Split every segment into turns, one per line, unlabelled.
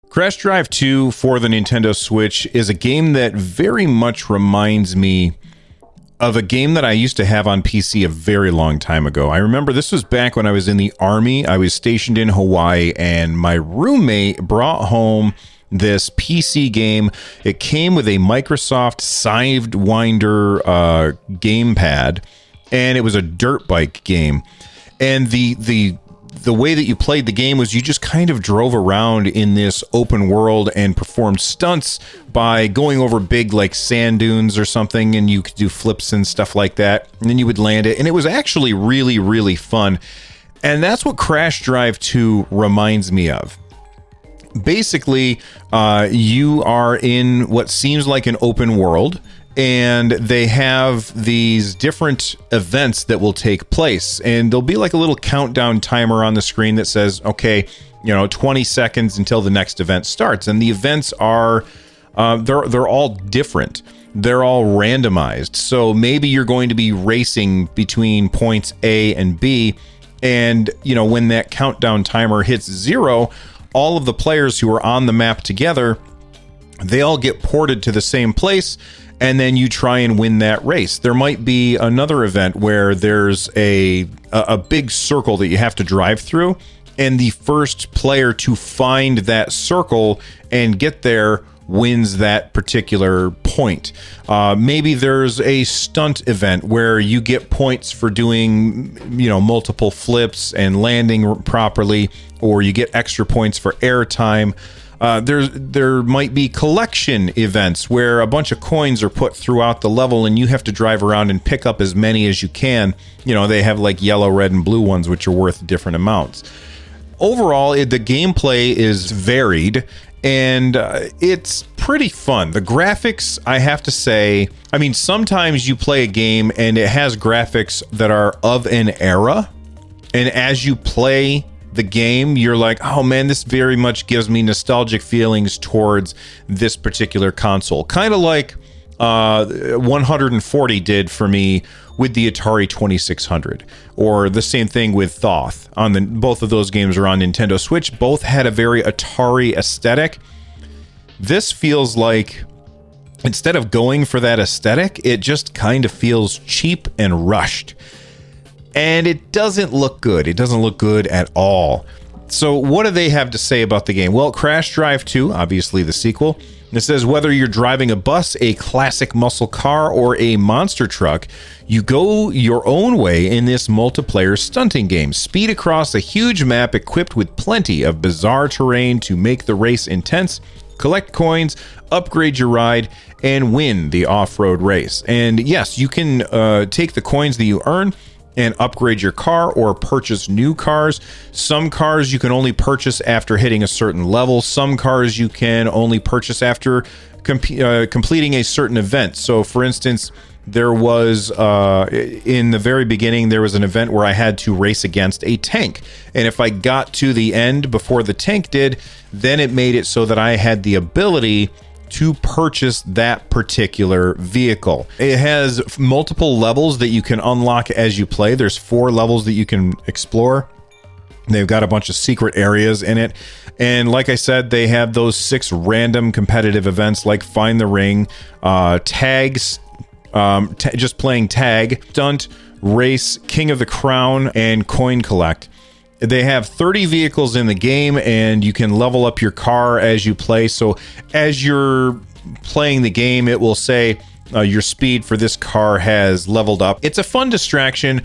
Crash Drive 2 for the Nintendo Switch is a game that very much reminds me of a game that I used to have on PC a very long time ago. I remember this was back when I was in the Army. I was stationed in Hawaii, and my roommate brought home this PC game. It came with a Microsoft Sidewinder gamepad, and it was a dirt bike game. And the way that you played the game was you just kind of drove around in this open world and performed stunts by going over big like sand dunes or something, and you could do flips and stuff like that, and then you would land it, and it was actually really, really fun. And that's what Crash Drive 2 reminds me of. Basically, you are in what seems like an open world, and they have these different events that will take place, and there'll be like a little countdown timer on the screen that says, okay, 20 seconds until the next event starts. And the events are they're all different. They're all randomized. So maybe you're going to be racing between points A and B, and when that countdown timer hits 0, all of the players who are on the map together, they all get ported to the same place, and then you try and win that race. There might be another event where there's a big circle that you have to drive through, and the first player to find that circle and get there wins that particular point. Maybe there's a stunt event where you get points for doing, multiple flips and landing properly, or you get extra points for air time. There might be collection events where a bunch of coins are put throughout the level, and you have to drive around and pick up as many as you can. They have like yellow, red, and blue ones, which are worth different amounts. Overall, the gameplay is varied, and it's pretty fun. The graphics, I have to say, sometimes you play a game and it has graphics that are of an era, and as you play the game, you're like, oh man, this very much gives me nostalgic feelings towards this particular console. Kind of like 140 did for me with the Atari 2600, or the same thing with Thoth. Both of those games are on Nintendo Switch. Both had a very Atari aesthetic. This feels like, instead of going for that aesthetic, it just kind of feels cheap and rushed. And it doesn't look good. It doesn't look good at all. So what do they have to say about the game? Well, Crash Drive 2, obviously the sequel, it says whether you're driving a bus, a classic muscle car, or a monster truck, you go your own way in this multiplayer stunting game. Speed across a huge map equipped with plenty of bizarre terrain to make the race intense. Collect coins, upgrade your ride, and win the off-road race. And yes, you can take the coins that you earn and upgrade your car or purchase new cars. Some cars you can only purchase after hitting a certain level. Some cars you can only purchase after completing a certain event. So for instance, there was in the very beginning, there was an event where I had to race against a tank. And if I got to the end before the tank did, then it made it so that I had the ability to purchase that particular vehicle. It has multiple levels that you can unlock as you play. There's 4 levels that you can explore. They've got a bunch of secret areas in it. And like I said, they have those 6 random competitive events like Find the Ring, tags, just playing tag, stunt, race, King of the Crown, and coin collect. They have 30 vehicles in the game, and you can level up your car as you play. So as you're playing the game, it will say your speed for this car has leveled up. It's a fun distraction,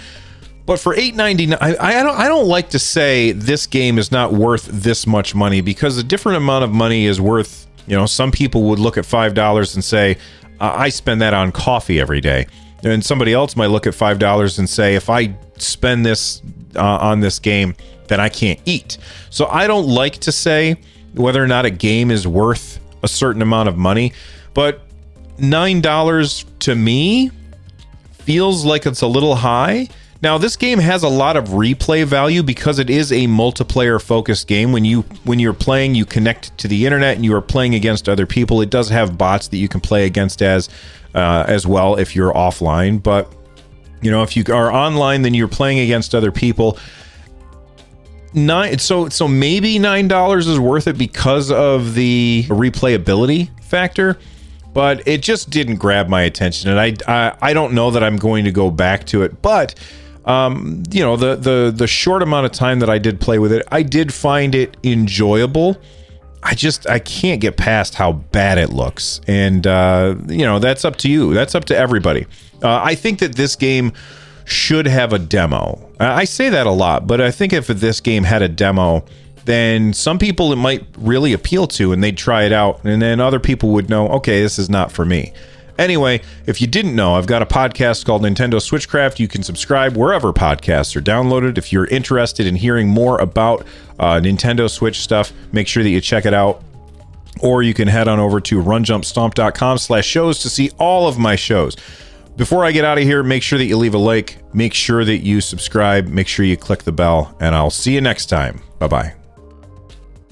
but for $8.99, I don't like to say this game is not worth this much money, because a different amount of money is worth, some people would look at $5 and say, I spend that on coffee every day. And somebody else might look at $5 and say, if I spend this on this game, then I can't eat. So I don't like to say whether or not a game is worth a certain amount of money, but $9 to me feels like it's a little high. Now, this game has a lot of replay value because it is a multiplayer focused game. When you're playing, you connect to the internet and you are playing against other people. It does have bots that you can play against as well if you're offline. But if you are online, then you're playing against other people. So maybe $9 is worth it because of the replayability factor, but it just didn't grab my attention, and I don't know that I'm going to go back to it. But the short amount of time that I did play with it, I did find it enjoyable. I can't get past how bad it looks, and that's up to you. That's up to everybody. I think that this game should have a demo. I say that a lot, but I think if this game had a demo, then some people it might really appeal to, and they'd try it out, and then other people would know, okay, this is not for me. Anyway, if you didn't know, I've got a podcast called Nintendo Switchcraft. You can subscribe wherever podcasts are downloaded. If you're interested in hearing more about Nintendo Switch stuff, make sure that you check it out. Or you can head on over to runjumpstomp.com/shows to see all of my shows. Before I get out of here, make sure that you leave a like, make sure that you subscribe, make sure you click the bell, and I'll see you next time. Bye-bye.